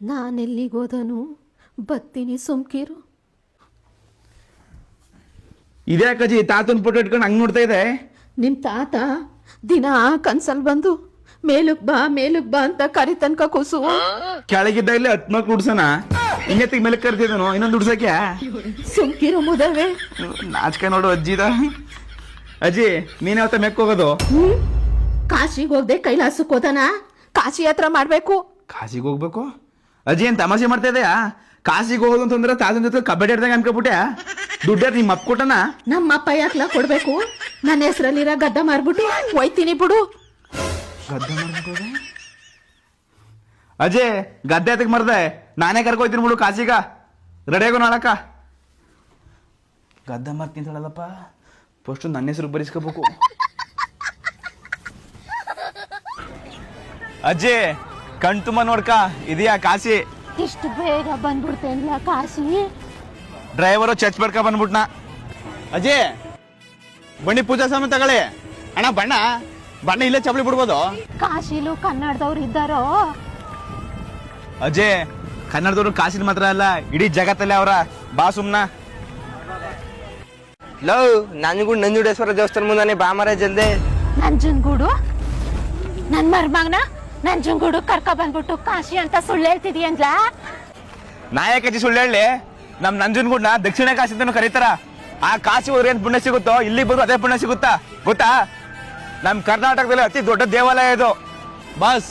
ನಾನೆಲ್ಲಿಗೋದನು ಬತ್ತೀನಿ ಸುಮ್ಕಿರು. ಇದ್ಯಾಕಜ್ಜಿ ತಾತನ ಫೋಟೋ ಇಟ್ಕೊಂಡು ಹಂಗ್ ನೋಡ್ತಾ ಇದೆ? ನಿಮ್ ತಾತ ದಿನ ಕನ್ಸಲ್ ಬಂದು ಮೇಲುಕ್ ಬಾ ಅಂತ ಕರಿ ತನಕ ಕೂಸು. ಕೆಳಗಿದ್ದಾಗಲೇ 10 ಮಕ್ಳು ಉಡ್ಸನ ಹಿಂಗತ್ತಿಗೆ ಮೇಲೆ ಕರ್ತಿದ್ದೇನು ಇನ್ನೊಂದು ಉಡ್ಸಕ್ಯಾ? ಸುಮ್ಕಿರು ಮುದವೆ. ನಾಚಿಕೆ ನೋಡು ಅಜ್ಜಿದ. ಅಜ್ಜಿ ನೀನ್ ಯಾವತ್ತ ಮೆಕ್ ಹೋಗೋದು? ಕಾಶಿಗೆ ಹೋಗ್ದೆ ಕೈಲಾಸಕ್ಕೆ ಹೋದನ? ಕಾಶಿ ಹತ್ರ ಮಾಡ್ಬೇಕು. ಕಾಶಿಗೆ ಹೋಗ್ಬೇಕು? ಅಜ್ಜಿ ಏನ್ ತಮಾಷೆ ಮಾಡ್ತಾ ಇದೆಯಾ? ಕಾಶಿಗೆ ಹೋಗೋದು ಅಂತಂದ್ರೆ ತಾತನ ಜೊತೆ ಕಬಡ್ಡಿ ಆಡ್ದಂಗ ಅನ್ಕೋಬಿಟ್ಟೆ. ದುಡ್ಡ ನಿಮ್ಮ ಅಪ್ಪ ಕೊಟ್ಟನ? ನಮ್ಮಪ್ಪ ಯಾಕ್ಲ ಕೊಡ್ಬೇಕು? ನನ್ನ ಹೆಸರಲ್ಲಿರೋ ಗದ್ದ ಮಾರ್ಬಿಟ್ಟು ಹೋಯ್ತೀನಿ ಬಿಡು. ಗದ್ದೆ ಮಾಡ್ಬೇಕು? ಅಜ್ಜಿ ಗದ್ದೆ ಅದಕ್ಕೆ ಮರ್ದೆ ನಾನೇ ಕರ್ಕೋಯ್ತೀನಿ ಬಿಡು ಕಾಶಿಗ. ರೆಡಿಯಾಗೋ ನಾಳಕ್ಕ. ಗದ್ದೆ ಮಾರ್ತೀನಿ ಹೇಳಲ್ಲಪ್ಪ, ಫಸ್ಟ್ ನನ್ನ ಹೆಸರು ಬರಿಸ್ಕೋಬೇಕು. ಅಜ್ಜಿ ಕಣ್ ತುಂಬ ನೋಡ್ಕ ಇದೆಯಾ ಕಾಶಿ? ಇಷ್ಟು ಬೇಗ ಬಂದ್ಬಿಡ್ತೇನ್ಲ ಕಾಶಿ? ಡ್ರೈವರು ಚರ್ಚ್ ಬರ್ಕ ಬಂದ್ಬಿಟ್ನ. ಅಜ್ಜಿ ಬನ್ನಿ ಪೂಜಾ ಸಾಮಾನು ತಗೊಳ್ಳಿ. ಅಣ್ಣ ಬಣ್ಣ ಇಲ್ಲೇ ಚಪ್ಪಲಿ ಬಿಡ್ಬೋದು? ಕಾಶಿಲು ಕನ್ನಡದವ್ರು ಇದ್ದಾರೋ? ಅಜ್ಜಿ ಕನ್ನಡದವ್ರು ಕಾಶಿನ ಮಾತ್ರ ಅಲ್ಲ, ಇಡೀ ಜಗತ್ತಲ್ಲೇ ಅವರ. ಬಾ ಸುಮ್ನ. ಲವ್ ನನಗೂ ನಂಜುಡೇಶ್ವರ ದೇವಸ್ಥಾನ ಮುಂದಾನೆ ಬಾ ಮರ ಜಲ್ದೆ. ನಂಜನಗೂಡು ನನ್ ಮರ್ಮಗ್ನ ನಂಜನಗೂಡು ಕರ್ಕ ಬಂದ್ಬಿಟ್ಟು ಕಾಶಿ ಅಂತ ಸುಳ್ಳು ಹೇಳ್ತಿದೀಯನ್ಲ? ನಾಯಕಜ್ಜಿ ಸುಳ್ಳು ಹೇಳಿ. ನಮ್ ನಂಜನಗೂಡ್ನ ದಕ್ಷಿಣ ಕಾಶಿ ಅಂತ ಕರೀತಾರ. ಆ ಕಾಶಿ ಹೋದ್ರೆ ಏನ್ ಪುಣ್ಯ ಸಿಗುತ್ತೋ ಇಲ್ಲಿ ಬಂದು ಅದೇ ಪುಣ್ಯ ಸಿಗುತ್ತಾ ಗೊತ್ತಾ? ನಮ್ ಕರ್ನಾಟಕದಲ್ಲಿ ಅತಿ ದೊಡ್ಡ ದೇವಾಲಯ ಇದು. ಬಸ್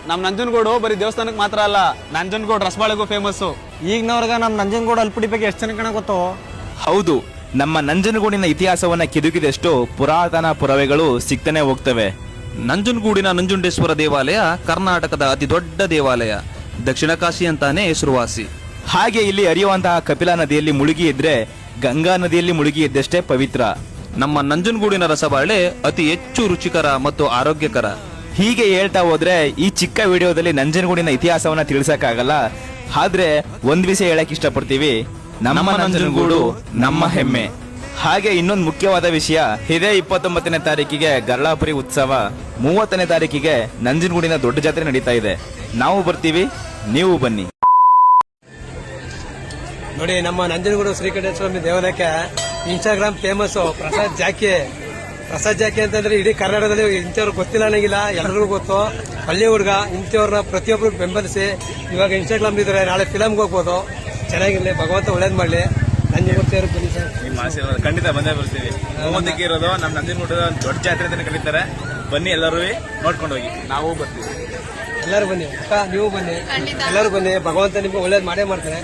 ನಮ್ ನಂಜನಗೂಡು ಬರೀ ದೇವಸ್ಥಾನಕ್ಕೆ ಮಾತ್ರ ಅಲ್ಲ, ನಂಜನಗೂಡು ರಸಬಾಳೆಗೂ ಫೇಮಸ್. ಈಗಿನವ್ರಗ ನಮ್ ನಂಜನಗೂಡು ಅಲ್ಪುಡಿ ಬಗ್ಗೆ ಎಷ್ಟು ಜನ ಕಣ ಗೊತ್ತೋ? ಹೌದು, ನಮ್ಮ ನಂಜನಗೂಡಿನ ಇತಿಹಾಸವನ್ನ ಕೆದಕಿದಷ್ಟು ಪುರಾತನ ಪುರಾವೆಗಳು ಸಿಗ್ತಾನೆ ಹೋಗ್ತವೆ. ನಂಜನಗೂಡಿನ ನಂಜುಂಡೇಶ್ವರ ದೇವಾಲಯ ಕರ್ನಾಟಕದ ಅತಿ ದೊಡ್ಡ ದೇವಾಲಯ. ದಕ್ಷಿಣ ಕಾಶಿ ಅಂತಾನೆ ಹೆಸರುವಾಸಿ. ಹಾಗೆ ಇಲ್ಲಿ ಹರಿಯುವಂತಹ ಕಪಿಲಾ ನದಿಯಲ್ಲಿ ಮುಳುಗಿ ಇದ್ರೆ ಗಂಗಾ ನದಿಯಲ್ಲಿ ಮುಳುಗಿ ಇದ್ದಷ್ಟೇ ಪವಿತ್ರ. ನಮ್ಮ ನಂಜನಗೂಡಿನ ರಸಬಾಳೆ ಅತಿ ಹೆಚ್ಚು ರುಚಿಕರ ಮತ್ತು ಆರೋಗ್ಯಕರ. ಹೀಗೆ ಹೇಳ್ತಾ ಹೋದ್ರೆ ಈ ಚಿಕ್ಕ ವಿಡಿಯೋದಲ್ಲಿ ನಂಜನಗೂಡಿನ ಇತಿಹಾಸವನ್ನ ತಿಳಿಸಕ್ಕಾಗಲ್ಲ. ಆದ್ರೆ ಒಂದ್ ವಿಷಯ ಹೇಳಕ್ ಇಷ್ಟಪಡ್ತೀವಿ, ನಮ್ಮ ನಂಜನಗೂಡು ನಮ್ಮ ಹೆಮ್ಮೆ. ಹಾಗೆ ಇನ್ನೊಂದು ಮುಖ್ಯವಾದ ವಿಷಯ, ಇದೇ 29ನೇ ತಾರೀಕಿಗೆ ಗರ್ಲಾಪುರಿ ಉತ್ಸವ, 30ನೇ ತಾರೀಕಿಗೆ ನಂಜನಗೂಡಿನ ದೊಡ್ಡ ಜಾತ್ರೆ ನಡೀತಾ ಇದೆ. ನಾವು ಬರ್ತೀವಿ, ನೀವು ಬನ್ನಿ. ನೋಡಿ ನಮ್ಮ ನಂಜನಗೂಡು ಶ್ರೀಕಂಠೇಶ್ವರ ದೇವಾಲಯಕ್ಕೆ ಇನ್ಸ್ಟಾಗ್ರಾಮ್ ಫೇಮಸ್ ಪ್ರಸಾದ್ ಜಾಕಿ ಅಂತಂದ್ರೆ ಇಡೀ ಕರ್ನಾಟಕದಲ್ಲಿ ಇಂಥವ್ರು ಗೊತ್ತಿಲ್ಲ ಅನ್ನಂಗಿಲ್ಲ, ಎಲ್ಲರಿಗೂ ಗೊತ್ತು. ಹಳ್ಳಿ ಹುಡುಗ ಇಂಥವ್ರನ್ನ ಪ್ರತಿಯೊಬ್ಬರು ಬೆಂಬಲಿಸಿ ಇವಾಗ ಇನ್ಸ್ಟಾಗ್ರಾಮ್ ಇದ್ರೆ ನಾಳೆ ಫಿಲಮ್ಗೆ ಹೋಗ್ಬೋದು. ಚೆನ್ನಾಗಿರ್ಲಿ, ಭಗವಂತ ಒಳ್ಳೇದ್ ಮಾಡ್ಲಿ. ನಂಜನಗೂಡು ಬನ್ನಿ ಸರ್, ನಿಮ್ಮ ಆಶೀರ್ವಾದ ಖಂಡಿತ ಬಂದೇ ಬರ್ತೀವಿ. 30ಕ್ಕೆ ಇರೋದು ನಮ್ಮ ನಂಜನಗೂಡದ ದೊಡ್ಡ ಜಾತ್ರೆ ಅಂತ ಕರೀತಾರೆ. ಬನ್ನಿ, ಎಲ್ಲರೂ ನೋಡ್ಕೊಂಡು ಹೋಗಿ. ನಾವು ಬರ್ತೀವಿ. ಎಲ್ಲರೂ ಬನ್ನಿ ಅಕ್ಕ, ನೀವು ಬನ್ನಿ, ಎಲ್ಲರೂ ಬನ್ನಿ. ಭಗವಂತ ನಿಮ್ಗೆ ಒಳ್ಳೇದ್ ಮಾಡೇ ಮಾಡ್ತಾರೆ.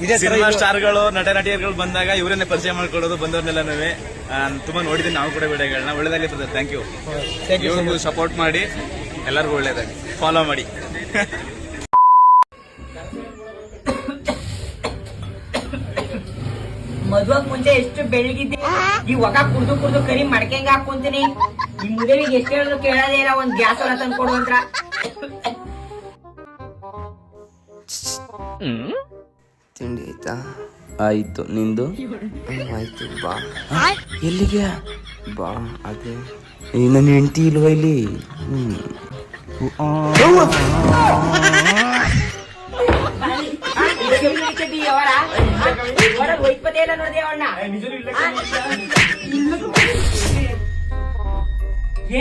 ಇದೇ ಸಿನಿಮಾ ಸ್ಟಾರ್ಗಳು ನಟ ನಟಿಯರುಗಳು ಬಂದಾಗ ಇವರನ್ನೇ ಪರಿಚಯ ಮಾಡ್ಕೊಳ್ಳೋದು, ಬಂದವ್ರನ್ನೆಲ್ಲ ತುಂಬಾ ನೋಡಿದ್ದೀನಿ ನಾವು ಕೂಡ ವಿಡಿಯೋಗಳನ್ನ. ಒಳ್ಳೇದಾಗಿರ್ತದೆ. Thank you. ಸಪೋರ್ಟ್ ಮಾಡಿ, ಎಲ್ಲರಿಗೂ ಒಳ್ಳೇದಾಗಿ ಫಾಲೋ ಮಾಡಿ. ಮದ್ವಾಗ ಮುಂಚೆ ಎಷ್ಟು ಬೆಳಗಿದ್ದೆ, ಈ ಒಗ ಕುಡ್ದು ಕರಿ ಮಡ್ಕೆಂಗ ಹಾಕೊಂತೀನಿ. ಈ ಮುದೇವಿಗೆ ಎಷ್ಟು ಹೇಳಿದ್ರು ಕೇಳೋದೇ ಇಲ್ಲ, ಒಂದ್ ಗ್ಯಾಸ್ ಹೊರ ತಂದ್ಕೊಡು ಅಂತ. ತಿಂಡಿ ಆಯ್ತಾ? ಆಯ್ತು, ನಿಂದು ಆಯ್ತು. ಬಾ. ಎಲ್ಲಿಗೆ? ಬಾ. ಅದೇ ನನ್ನ ಹೆಂಡತಿ ಇಲ್ವಾ ಇಲ್ಲಿ?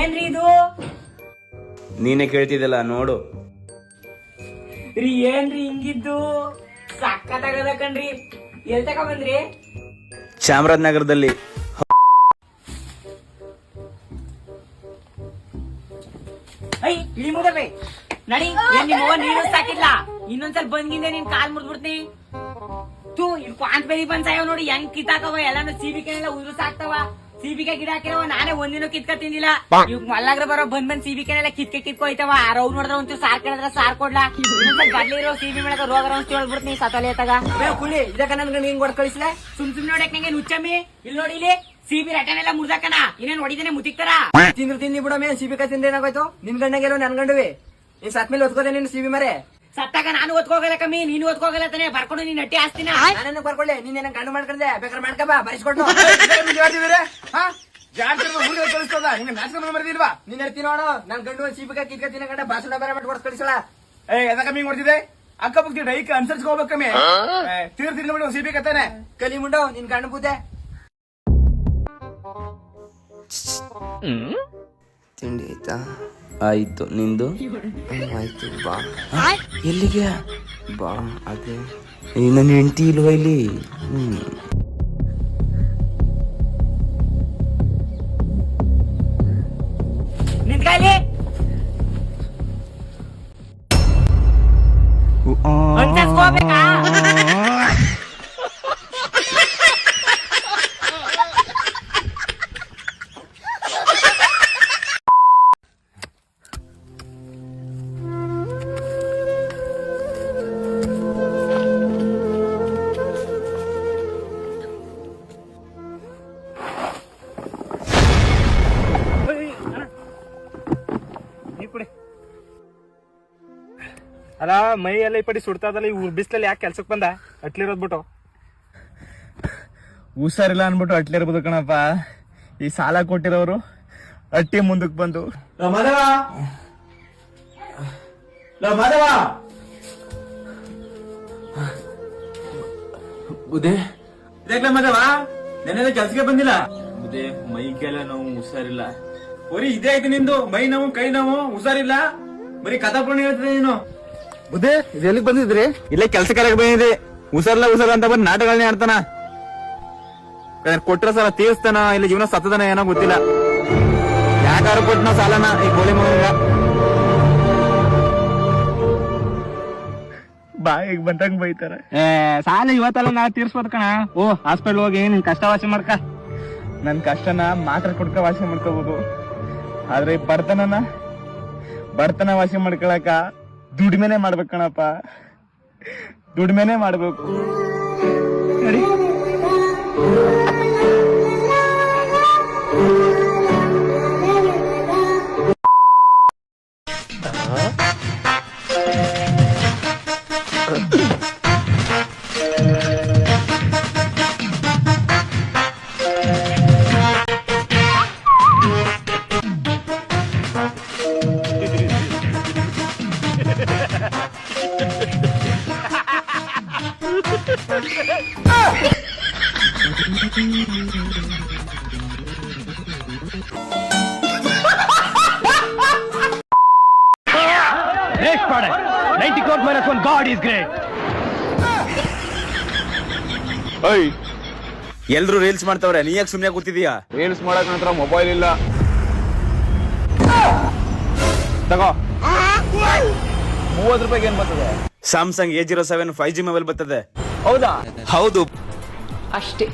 ಏನ್ರಿ ಇದು? ನೀನೇ ಕೇಳ್ತಿದ್ದಲ್ಲ, ನೋಡು. ಏನ್ರಿ ಹಿಂಗಿದ್ದು? ಸಕ್ಕತ್ತಾಗದ ಕಣ್ರಿ. ಎಲ್ ತಕ ಬಂದ್ರಿ? ಚಾಮರಾಜನಗರದಲ್ಲಿ. ಇಳಿ ಮುದಬೇ ನಡಿ. ಏನ್ ನಿಮ್ಮ ನೀರು ಸಾಕಿಲ್ಲ? ಇನ್ನೊಂದ್ಸಲ ಬಂದ್ಗಿಂದೆ ನಿನ್ ಕಾಲ್ ಮುರ್ದ್ಬಿಡ್ತೀನಿ. ತೂ ಇಲ್ಲಿ ಕಾಂತ್ ಬೇರಿ ಬಂದ್ ಸಾಯವ್ ನೋಡಿ, ಹೆಂಗ್ ಕಿತ್ತಾಕವ ಎಲ್ಲಾನು. ಸಿಬಿಕೆನೆಲ್ಲ ಉದುರು ಸಾಕ್ತವ. ಸಿಬಿಕೆ ಗಿಡ ಹಾಕಿರವ ನಾನೇ ಒಂದಿನ ಕಿತ್ಕ ತಿಂದಿಲ್ಲ. ಇವ್ ಮಲ್ಲಾಗ್ರ ಬರೋ ಬಂದ್ ಸಿಬಿಕೆನೆಲ್ಲ ಕಿತ್ಕೊಯ್ತವ. ರವ್ ನೋಡಿದ್ರ ಒಂಚೂರು ಸಾರ್ ಕೇಳಿದ್ರ ಸಾರ್ ಕೊಡ್ಲಾ? ಇನ್ನೊಂದ್ಸಲ ಗಡ್ಲಿ ಇರೋ ಸಿಬಿ ಮೇಳಕ ರೋಗ ಔಷಧಿ ಹೇಳ್ಬಿಡ್ತೀನಿ ಸತಲೆ ತಗ. ಕುಳಿ ಇದಕ್ಕ ನನ್ಗೆ ನಿಂಗ್ ಹೊಡ್ ಕಳಿಸ್ಲೆ. ಸುಮ್ ನೋಡಕ್ ನಂಗೆ ನುಚ್ಚಮ್ಮಿ. ಇಲ್ಲಿ ನೋಡಿ, ಇಲ್ಲಿ ಸಿಬಿ ರಟನೆಲ್ಲ ಮುರ್ದಾಕನ. ಇನ್ನೇನ್ ಹೊಡಿದೇನೆ ಮುತಿಕ್ತಾರ. ತಿಂದಿ ಬಿಡಮೆ. ಸಿಬಿಕ ತಿಂದೇನಾಗೋಯ್ತು? ನಿನ್ ಗಂಡಗೆಲ್ಲೋ ನನ್ ಗಂಡುವೆ. ಈ ಸತ್ಮೇಲೆ ಒತ್ಕೋದೆ ನೀನು ಸಿಬಿ ಮರೆ. ಸತ್ತಾಗ ನಾನು ಓದ್ಕೋಗಲ್ಲ ಕಮ್ಮಿ, ನೀನು ಓದ್ಕೋಗಲ್ಲ ತಾನೆ. ಬರ್ಕೊಂಡು ನೀನ್ ನಟ್ಟಿ ಆಸ್ತಿನ. ನಾನೇನು ಬರ್ಕೊಳ್ಳಿ, ನೀನ್ ಗಂಡು ಮಾಡ್ಕೊಂಡೆ ಬೇಕಾದ್ರೆ ಮಾಡ್ಕಬಾ, ಬರಿಸ್ಕೊಟ್ಟು. ಮಾಡೋದ ಹಿಂಗ ನಾಚಿಕೆ ಮರ್ದಿಲ್ವಾ ನೀನ್ ಹೇಳ್ತೀನಿ ನೋಡು ನನ್ ಗಂಡು ಒಂದ್ ಸೀಬಿಕ ಕಿತ್ಕತ್ತಿನ ಗಂಡ ಬಾಸುನ ಬೇರೆ ಮಾಡಿ ಹೊಡ್ಸ್ ಕಳಿಸಳ ಎದ ಕಮ್ಮಿ ಮಾಡ್ತಿದ್ದೆ ಅಕ್ಕ ಬಗ್ತಿ ಡೈಕ್ ಅನ್ಸರ್ಸ್ಕೋಬೇಕು ಕಮ್ಮಿ ತೀರ್ತಿರ್ಲಿ ಬಿಡು ಸೀಬಿಕ ತಾನೆ ಕಲಿ ಮುಂಡು ನಿನ್ ಗಂಡ ಬುದ್ದೆ ತಿಂಡಿ ಆಯ್ತಾ? ಆಯ್ತು, ನಿಂದು? ಆಯ್ತು, ಬಾ. ಎಲ್ಲಿಗೆ? ಬಾ. ಅದೇ ನನ್ನ ಹೆಂಡತಿ ಇಲ್ವಾ ಇಲ್ಲಿ? ನಿಂತ್ಕೊಳ್ಳಿ. ಅನ್ಸರ್ಸ್ಕೋಬೇಕಾ? ಅಲ್ಲ ಮೈ ಎಲ್ಲ ಈ ಪಡಿ ಸುಡ್ತಾದಲ್ಲ ಈ ಬಿಸ್ಲಲ್ಲಿ ಯಾಕೆ ಕೆಲ್ಸಕ್ ಬಂದ ಅಟ್ಲಿರೋದ್ ಬಿಟ್ಟು ಹುಷಾರಿಲ್ಲ ಅನ್ಬಿಟ್ಟು ಅಟ್ಲಿರ್ಬೋದು ಕಣಪ್ಪ. ಈ ಸಾಲ ಕೊಟ್ಟಿರೋರು ಅಟ್ಟಿ ಮುಂದಕ್ಕೆ ಬಂದು ಬುದೇ ಮಾಧವ ನೆನ್ನೆ ಕೆಲ್ಸಕ್ಕೆ ಬಂದಿಲ್ಲ ಬುದೇ ಮೈ ಕೆಲ ನೋವು ಹುಷಾರಿಲ್ಲ. ಬರೀ ಇದೇ ಆಯ್ತು ನಿಂದು ಮೈ ನೋವು ಕೈ ನೋವು ಹುಷಾರಿಲ್ಲ ಬರೀ ಕಥಾಪುರಾಣ ಹೇಳ್ತಿದೆ ನೀನು ಬುದ್ಧಿ ಎಲ್ಲಿಗೆ ಬಂದಿದ್ರಿ ಇಲ್ಲೇ ಕೆಲಸ ಕಾರ್ಯಕ್ಕೆ ಬಂದಿದೆ. ಹುಷಾರಿಲ್ಲ ಅಂತ ಬಂದು ನಾಟಕಗಳನ್ನೇ ಆಡ್ತಾನ. ಕೊಟ್ರ ಸಾಲ ತೀರ್ಸ್ತಾನ ಇಲ್ಲ ಜೀವನ ಸತ್ತದನ ಏನೋ ಗೊತ್ತಿಲ್ಲ. ಯಾಕಾರು ಕೊಟ್ಟನ ಸಾಲನ ಈ ಗೋಳಿ ಮಗ ಬಾಯಿಗೆ ಬಂದಂಗ್ ಬೈತಾರ. ಸಾಲ ಇವತ್ತಲ್ಲ ನಾ ತೀರ್ಸ್ಬೋದ್ ಕಣ. ಓ ಹಾಸ್ಪಿಟಲ್ ಹೋಗಿ ನಿನ್ ಕಷ್ಟ ವಾಸಿ ಮಾಡ್ಕ. ನನ್ ಕಷ್ಟನ ಮಾತ್ರ ಕೊಡ್ಕ ವಾಸಿ ಮಾಡ್ಕೋಬಹುದು. ಆದ್ರೆ ಬಡತನ ವಾಸಿ ಮಾಡ್ಕೊಳಕ ದುಡಿಮೆನೆ ಮಾಡ್ಬೇಕು ಕಣಪ್ಪ. ದುಡಿಮೆನೆ ಮಾಡ್ಬೇಕು. ನಡಿ. ಎಲ್ರು ರೀಲ್ಸ್ ಮಾಡ್ತಾವ್ರೆ, ನೀ ಯಾಕೆ ಸುಮ್ನೆ ಕೂತಿದೀಯಾ? ರೀಲ್ಸ್ ಮಾಡಕ್ ನಂತರ ಮೊಬೈಲ್ ಇಲ್ಲ. ತಗೋ 30 ರೂಪಾಯಿಗೆ ಏನ್ ಬರ್ತದೆ? ಸ್ಯಾಮ್ಸಂಗ್ A07 5G ಮೊಬೈಲ್ ಬರ್ತದೆ. ಹೌದಾ? ಹೌದು. ಅಷ್ಟೇ.